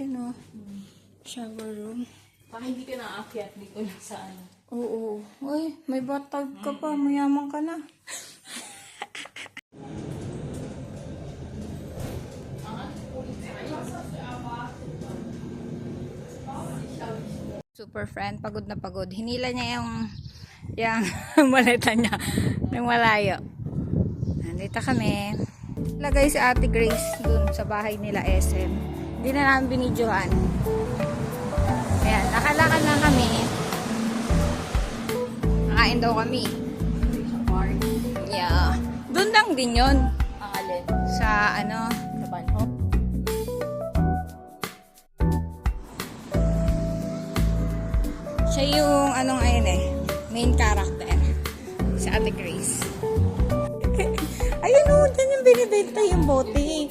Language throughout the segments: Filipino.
Ayan o. Shower room. Baka hindi ka nakaakyat dito lang sa ano. Oo. Uy, may bathtub ka pa. Mayaman ka na. Super friend, pagod na pagod. Hinila niya yung maleta niya ng malayo. Nandito kami. Lagay si Ate Grace dun sa bahay nila SM. Hindi na namin binidyohan. Ayan, nakalakad lang kami. Nakain daw kami. Yeah. Dun lang din yun. Ang alin? Sa ano, Sa banho? siya yung anong ayun main character sa Ate Grace. Ayun o, dyan yung binibenta yung bote.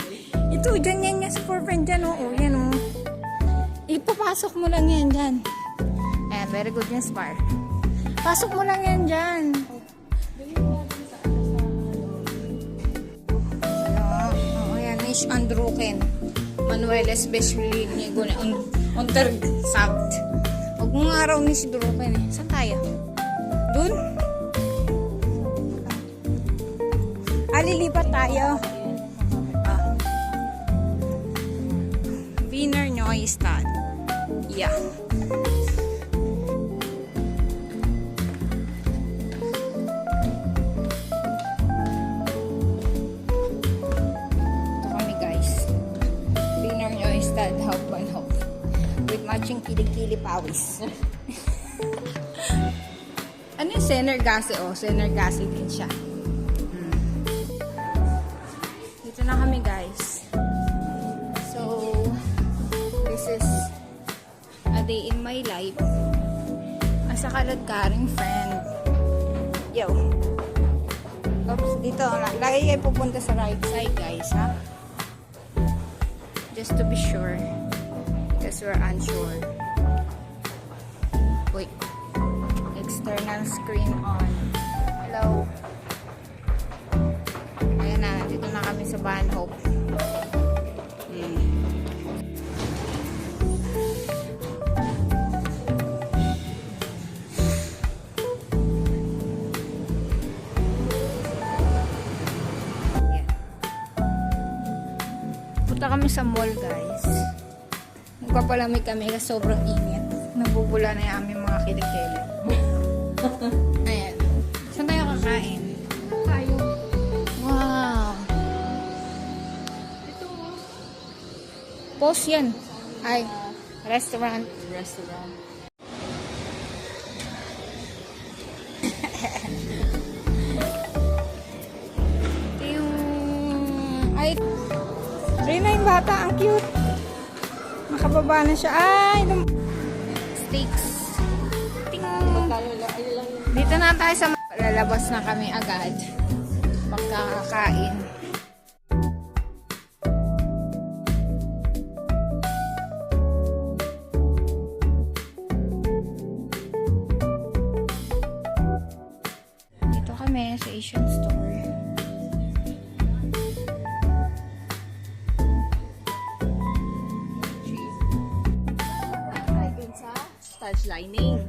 Ito, dyan yan sa for friend dyan o. Yan o. Ipapasok mo lang yan dyan. Ayan, very good yung spar. Pasok mo lang yan dyan. Ano, ayan, Miss Andruken. Manuel especially niya guna. Untersabt. Huwag mong araw ni si Druken eh. Saan tayo? Dun? Lilipat tayo. Wiener Neustadt. Yeah. Ito kami guys. Wiener Neustadt Hauptbahnhof. With matching kilig-kili pawis. Ano yung Senergase? Oh, Senergase din siya. Dito na kami guys. So, this is a day in my life as a kaladkaring friend. Yo. Oops, dito. Lagi kayo pupunta sa right side guys, ha? Just to be sure. Because we're unsure. Wait. External screen on. Hello. Ayan na, dito na kami sa Bahnhof. Punta kami sa mall guys. Magpapalamig kami kasi sobrang init. Nabubula na yung aming mga kilikili. Ayan. Saan tayo kakain? Tayo. Wow. Ito. Post yan. Ay, restaurant. Restaurant. Ito yung... Ay, Rina yung bata. Ang cute. Nakababa na siya. Ay, steaks. Ting. Dito na tayo sa... Lalabas na kami agad. Pagkakakain. Dito kami sa Asian store. Starch lining.